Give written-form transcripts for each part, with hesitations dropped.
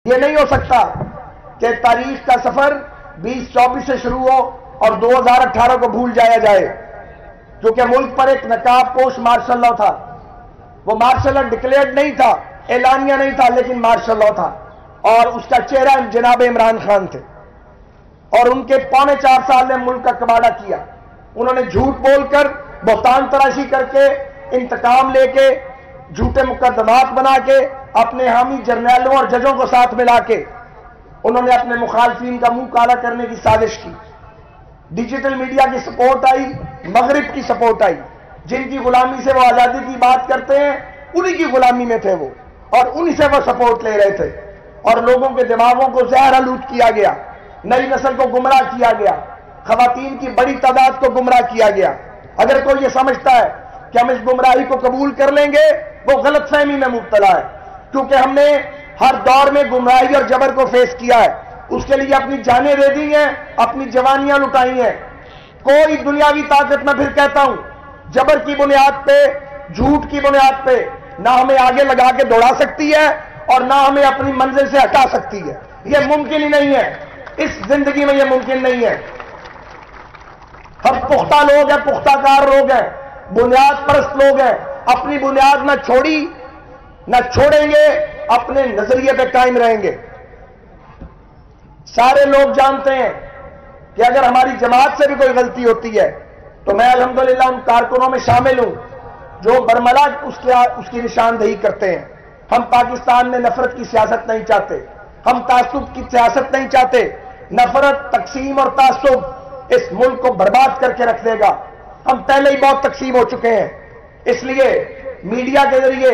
یہ نہیں ہو سکتا کہ تاریخ کا سفر 2024 سے شروع ہو اور 2018 کو بھول جایا جائے، کیونکہ ملک پر ایک نقاب پوش مارشل لاء تھا۔ وہ مارشل لاء ڈکلیئرڈ نہیں تھا، اعلانیہ نہیں تھا، لیکن مارشل لاء تھا، اور اس کا چہرہ جناب عمران خان تھے، اور ان کے 4.25 سال نے ملک کا کباڑہ کیا۔ انہوں نے جھوٹ بول کر، بہتان تراشی کر کے، انتقام لے کے، جھوٹے مقدمات بنا کے، اپنے حامی جرنیلوں اور ججوں کو ساتھ ملا کے انہوں نے اپنے مخالفین کا منہ کالا کرنے کی سازش کی۔ ڈیجیٹل میڈیا کی سپورٹ آئی، مغرب کی سپورٹ آئی، جن کی غلامی سے وہ آزادی کی بات کرتے ہیں انہی کی غلامی میں تھے وہ، اور انہی سے وہ سپورٹ لے رہے تھے، اور لوگوں کے دماغوں کو زہر آلود کیا گیا، نئی نسل کو گمراہ کیا گیا، خواتین کی بڑی تعداد کو گمراہ کیا گیا۔ اگر کوئی یہ سمجھتا ہے کہ ہم اس گمراہی کو قبول کر لیں گے، وہ غلط فہمی میں مبتلا ہے، کیونکہ ہم نے ہر دور میں گمراہی اور جبر کو فیس کیا ہے، اس کے لیے اپنی جانیں دے دی ہیں، اپنی جوانیاں لٹائی ہیں۔ کوئی دنیاوی طاقت، میں پھر کہتا ہوں، جبر کی بنیاد پہ، جھوٹ کی بنیاد پہ نہ ہمیں آگے لگا کے دوڑا سکتی ہے اور نہ ہمیں اپنی منزل سے ہٹا سکتی ہے۔ یہ ممکن ہی نہیں ہے، اس زندگی میں یہ ممکن نہیں ہے۔ ہم پختہ لوگ ہیں، پختہ کار لوگ ہیں، بنیاد پرست لوگ ہیں، اپنی بنیاد نہ چھوڑی نہ چھوڑیں گے، اپنے نظریے پہ قائم رہیں گے۔ سارے لوگ جانتے ہیں کہ اگر ہماری جماعت سے بھی کوئی غلطی ہوتی ہے تو میں الحمدللہ ان کارکنوں میں شامل ہوں جو برملا اس کی نشاندہی کرتے ہیں۔ ہم پاکستان میں نفرت کی سیاست نہیں چاہتے، ہم تعصب کی سیاست نہیں چاہتے۔ نفرت، تقسیم اور تعصب اس ملک کو برباد کر کے رکھ دے گا۔ ہم پہلے ہی بہت تقسیم ہو چکے ہیں، اس لیے میڈیا کے ذریعے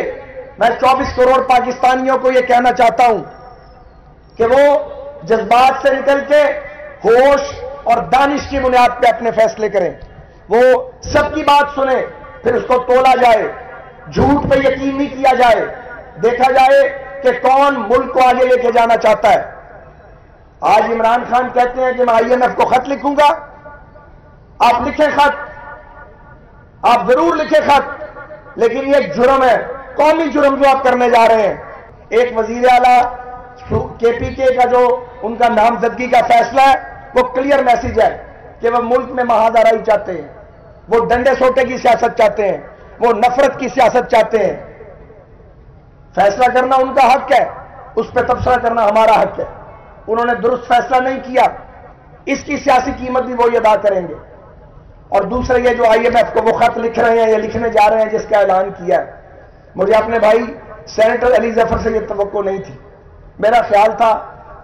میں 24 کروڑ پاکستانیوں کو یہ کہنا چاہتا ہوں کہ وہ جذبات سے نکل کے ہوش اور دانش کی بنیاد پہ اپنے فیصلے کریں، وہ سب کی بات سنیں، پھر اس کو تولا جائے، جھوٹ پہ یقین نہیں کیا جائے، دیکھا جائے کہ کون ملک کو آگے لے کے جانا چاہتا ہے۔ آج عمران خان کہتے ہیں کہ میں IMF کو خط لکھوں گا۔ آپ لکھیں خط، آپ ضرور لکھیں خط، لیکن یہ ایک جرم ہے، قومی جرم جو آپ کرنے جا رہے ہیں۔ ایک وزیر اعلیٰ KPK کا جو ان کا نامزدگی کا فیصلہ ہے وہ کلیئر میسج ہے کہ وہ ملک میں مہادارائی چاہتے ہیں، وہ ڈنڈے سوٹے کی سیاست چاہتے ہیں، وہ نفرت کی سیاست چاہتے ہیں۔ فیصلہ کرنا ان کا حق ہے، اس پہ تبصرہ کرنا ہمارا حق ہے۔ انہوں نے درست فیصلہ نہیں کیا، اس کی سیاسی قیمت بھی وہی ادا کریں گے۔ اور دوسرے یہ جو IMF کو وہ خط لکھ رہے ہیں یا لکھنے جا رہے ہیں جس کا اعلان کیا ہے، مجھے اپنے بھائی سینیٹر علی ظفر سے یہ توقع نہیں تھی۔ میرا خیال تھا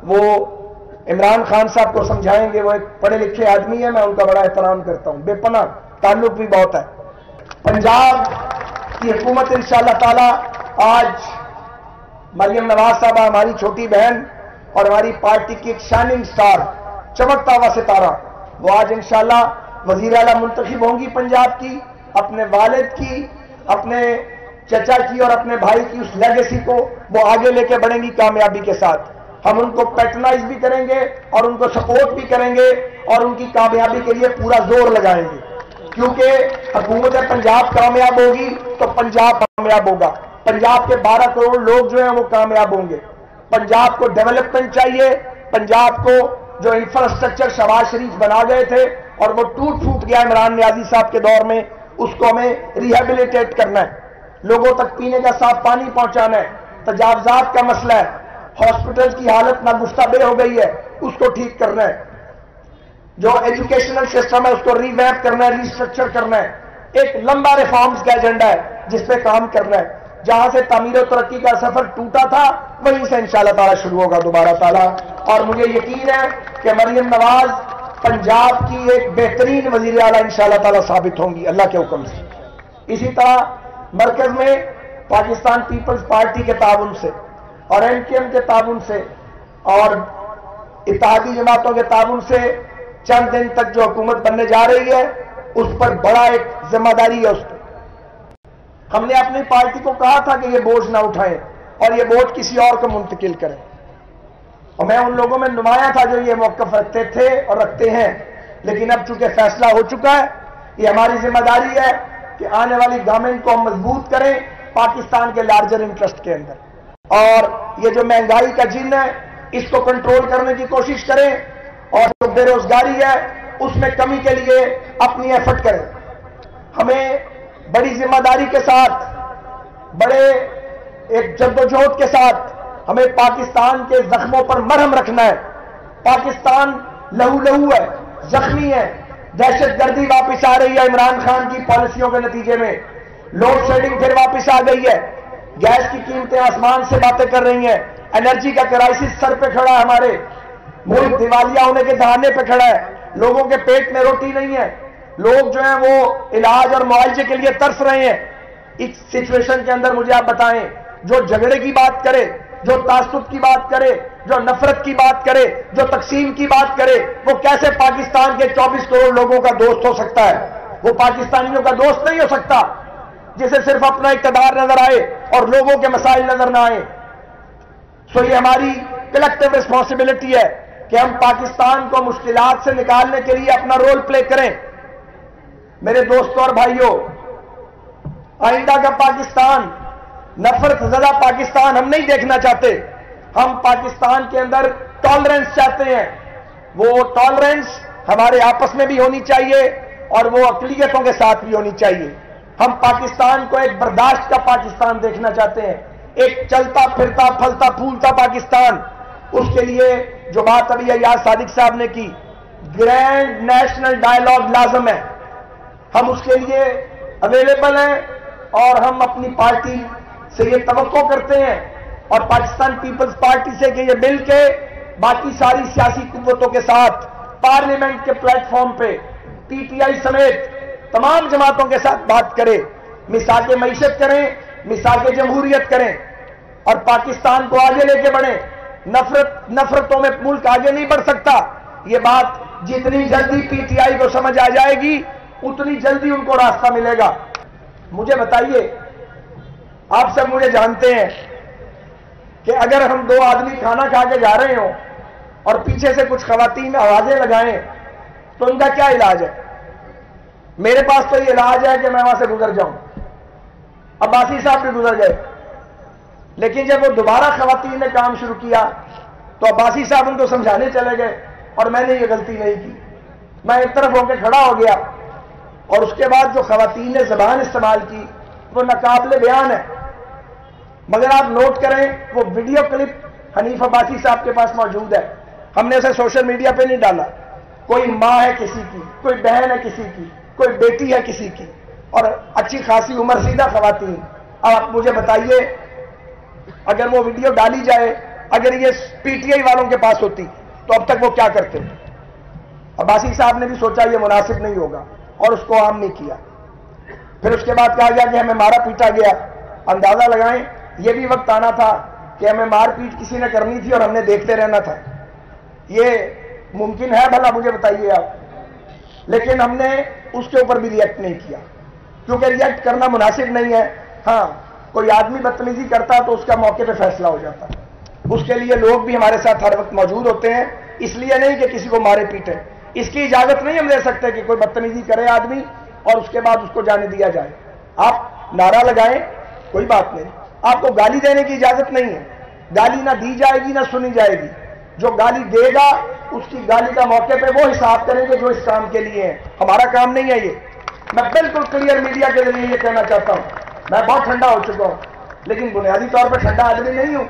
وہ عمران خان صاحب کو سمجھائیں گے، وہ ایک پڑھے لکھے آدمی ہیں، میں ان کا بڑا احترام کرتا ہوں، بے پناہ تعلق بھی بہت ہے۔ پنجاب کی حکومت انشاءاللہ تعالی آج مریم نواز صاحبہ ہماری چھوٹی بہن اور ہماری پارٹی کی ایک شائننگ سٹار، چمکتا ہوا ستارہ، وہ آج انشاءاللہ وزیر اعلیٰ منتخب ہوں گی پنجاب کی۔ اپنے والد کی، اپنے چچا کی اور اپنے بھائی کی اس لیگیسی کو وہ آگے لے کے بڑھیں گی کامیابی کے ساتھ۔ ہم ان کو پیٹرنائز بھی کریں گے اور ان کو سپورٹ بھی کریں گے اور ان کی کامیابی کے لیے پورا زور لگائیں گے، کیونکہ حکومت پنجاب کامیاب ہوگی تو پنجاب کامیاب ہوگا۔ پنجاب کے 12 کروڑ لوگ جو ہیں وہ کامیاب ہوں گے۔ پنجاب کو ڈیولپمنٹ چاہیے، پنجاب کو جو انفراسٹرکچر شہباز شریف بنا گئے تھے اور وہ ٹوٹ گیا عمران نیازی صاحب کے دور میں، اس کو ہمیں ریہیبلیٹیٹ کرنا ہے، لوگوں تک پینے کا صاف پانی پہنچانا ہے۔ تجاوزات کا مسئلہ ہے، ہاسپٹل کی حالت ناگفتہ بے ہو گئی ہے، اس کو ٹھیک کرنا ہے۔ جو ایجوکیشنل سسٹم ہے اس کو ری ویپ کرنا ہے، ریسٹرکچر کرنا ہے۔ ایک لمبا ریفارمز کا ایجنڈا ہے جس پہ کام کرنا ہے۔ جہاں سے تعمیر و ترقی کا سفر ٹوٹا تھا وہیں سے انشاءاللہ تعالیٰ شروع ہوگا دوبارہ تعالیٰ، اور مجھے یقین ہے کہ مریم نواز پنجاب کی ایک بہترین وزیر اعلیٰ انشاءاللہ تعالیٰ ثابت ہوں گی اللہ کے حکم سے۔ اسی طرح مرکز میں پاکستان پیپلز پارٹی کے تعاون سے اور MKM کے تعاون سے اور اتحادی جماعتوں کے تعاون سے چند دن تک جو حکومت بننے جا رہی ہے اس پر بڑا ایک ذمہ داری ہے۔ اس پر ہم نے اپنی پارٹی کو کہا تھا کہ یہ بوجھ نہ اٹھائیں اور یہ بوجھ کسی اور کو منتقل کریں، اور میں ان لوگوں میں نمایاں تھا جو یہ موقف رکھتے تھے اور رکھتے ہیں، لیکن اب چونکہ فیصلہ ہو چکا ہے، یہ ہماری ذمہ داری ہے کہ آنے والی گورنمنٹ کو ہم مضبوط کریں پاکستان کے لارجر انٹرسٹ کے اندر۔ اور یہ جو مہنگائی کا جن ہے اس کو کنٹرول کرنے کی کوشش کریں اور جو بے روزگاری ہے اس میں کمی کے لیے اپنی ایفرٹ کریں. ہمیں بڑی ذمہ داری کے ساتھ بڑے ایک جدوجہد کے ساتھ ہمیں پاکستان کے زخموں پر مرہم رکھنا ہے. پاکستان لہو لہو ہے, زخمی ہے. دہشت گردی واپس آ رہی ہے عمران خان کی پالیسیوں کے نتیجے میں. لوڈ شیڈنگ پھر واپس آ گئی ہے. گیس کی قیمتیں آسمان سے باتیں کر رہی ہیں. انرجی کا کرائسس سر پہ کھڑا ہے. ہمارے ملک دیوالیہ ہونے کے دہانے پہ کھڑا ہے. لوگوں کے پیٹ میں روٹی نہیں ہے. لوگ جو ہیں وہ علاج اور معالجے کے لیے ترس رہے ہیں. اس سچویشن کے اندر مجھے آپ بتائیں, جو جھگڑے کی بات کرے, جو تعصب کی بات کرے, جو نفرت کی بات کرے, جو تقسیم کی بات کرے, وہ کیسے پاکستان کے 24 کروڑ لوگوں کا دوست ہو سکتا ہے؟ وہ پاکستانیوں کا دوست نہیں ہو سکتا جسے صرف اپنا اقتدار نظر آئے اور لوگوں کے مسائل نظر نہ آئے. سو یہ ہماری کلیکٹیو ریسپانسبلٹی ہے کہ ہم پاکستان کو مشکلات سے نکالنے کے لیے اپنا رول پلے کریں. میرے دوستوں اور بھائیوں, آئندہ کا پاکستان, نفرت زدہ پاکستان ہم نہیں دیکھنا چاہتے. ہم پاکستان کے اندر ٹالرنس چاہتے ہیں. وہ ٹالرنس ہمارے آپس میں بھی ہونی چاہیے اور وہ اقلیتوں کے ساتھ بھی ہونی چاہیے. ہم پاکستان کو ایک برداشت کا پاکستان دیکھنا چاہتے ہیں, ایک چلتا پھرتا پھلتا پھولتا پاکستان. اس کے لیے جو بات ابھی ایاز صادق صاحب نے کی, گرینڈ نیشنل ڈائیلاگ لازم ہے. ہم اس کے لیے اویلیبل ہیں اور ہم اپنی پارٹی سے یہ توقع کرتے ہیں اور پاکستان پیپلز پارٹی سے کہ یہ مل کے باقی ساری سیاسی قوتوں کے ساتھ پارلیمنٹ کے پلیٹ فارم پہ پی ٹی آئی سمیت تمام جماعتوں کے ساتھ بات کریں, میثاق معیشت کریں, میثاق جمہوریت کریں اور پاکستان کو آگے لے کے بڑھیں. نفرتوں میں ملک آگے نہیں بڑھ سکتا. یہ بات جتنی جلدی پی ٹی آئی کو سمجھ آ جائے گی اتنی جلدی ان کو راستہ ملے گا. مجھے بتائیے, آپ سب مجھے جانتے ہیں کہ اگر ہم دو آدمی کھانا کھا کے جا رہے ہوں اور پیچھے سے کچھ خواتین آوازیں لگائیں تو ان کا کیا علاج ہے؟ میرے پاس تو یہ علاج ہے کہ میں وہاں سے گزر جاؤں. عباسی صاحب بھی گزر گئے, لیکن جب وہ دوبارہ خواتین نے کام شروع کیا تو عباسی صاحب ان کو سمجھانے چلے گئے اور میں نے یہ غلطی نہیں کی. میں ایک طرف ہو کے کھڑا ہو گیا اور اس کے بعد جو خواتین نے زبان استعمال کی وہ ناقابل بیان ہے. مگر آپ نوٹ کریں, وہ ویڈیو کلپ حنیف عباسی صاحب کے پاس موجود ہے. ہم نے اسے سوشل میڈیا پہ نہیں ڈالا. کوئی ماں ہے کسی کی, کوئی بہن ہے کسی کی, کوئی بیٹی ہے کسی کی, اور اچھی خاصی عمر سیدہ خواتین. اب آپ مجھے بتائیے, اگر وہ ویڈیو ڈالی جائے, اگر یہ پی ٹی آئی والوں کے پاس ہوتی تو اب تک وہ کیا کرتے؟ عباسی صاحب نے بھی سوچا یہ مناسب نہیں ہوگا اور اس کو عام نہیں کیا. پھر اس کے بعد کہا گیا کہ ہمیں مارا پیٹا گیا. اندازہ لگائیں, یہ بھی وقت آنا تھا کہ ہمیں مار پیٹ کسی نے کرنی تھی اور ہم نے دیکھتے رہنا تھا. یہ ممکن ہے بھلا؟ مجھے بتائیے آپ. لیکن ہم نے اس کے اوپر بھی ریئیکٹ نہیں کیا کیونکہ ریئیکٹ کرنا مناسب نہیں ہے. ہاں, کوئی آدمی بدتمیزی کرتا تو اس کا موقع پہ فیصلہ ہو جاتا. اس کے لیے لوگ بھی ہمارے ساتھ ہر وقت موجود ہوتے ہیں, اس لیے نہیں کہ کسی کو مارے پیٹے. اس کی اجازت نہیں ہم دے سکتے کہ کوئی بدتمیزی کرے آدمی اور اس کے بعد اس کو جانے دیا جائے. آپ نعرہ لگائیں, کوئی بات نہیں, آپ کو گالی دینے کی اجازت نہیں ہے. گالی نہ دی جائے گی نہ سنی جائے گی. جو گالی دے گا اس کی گالی کا موقع پہ وہ حساب کریں گے جو اس کام کے لیے ہیں. ہمارا کام نہیں ہے یہ. میں بالکل کلیئر میڈیا کے ذریعے یہ کہنا چاہتا ہوں, میں بہت ٹھنڈا ہو چکا ہوں لیکن بنیادی طور پہ ٹھنڈا آدمی نہیں ہوں.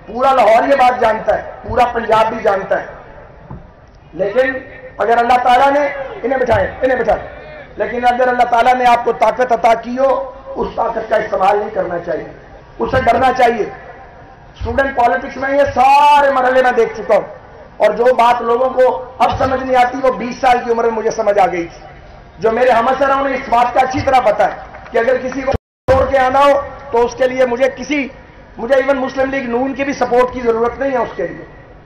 پورا لاہور یہ بات جانتا ہے, پورا پنجاب بھی جانتا ہے. لیکن اگر اللہ تعالیٰ نے انہیں بٹھائیں, لیکن اگر اللہ تعالیٰ نے آپ کو طاقت عطا کی ہو, اس طاقت کا استعمال نہیں کرنا چاہیے, اس سے ڈرنا چاہیے. اسٹوڈنٹ پالیٹکس میں یہ سارے مرحلے میں دیکھ چکا ہوں اور جو بات لوگوں کو اب سمجھ نہیں آتی وہ 20 سال کی عمر میں مجھے سمجھ آ گئی تھی. جو میرے ہم اثر ہیں انہیں اس بات کا اچھی طرح پتا ہے کہ اگر کسی کو چھوڑ کے آنا ہو تو اس کے لیے مجھے ایون مسلم لیگ نون کی بھی سپورٹ کی ضرورت نہیں ہے اس کے لیے.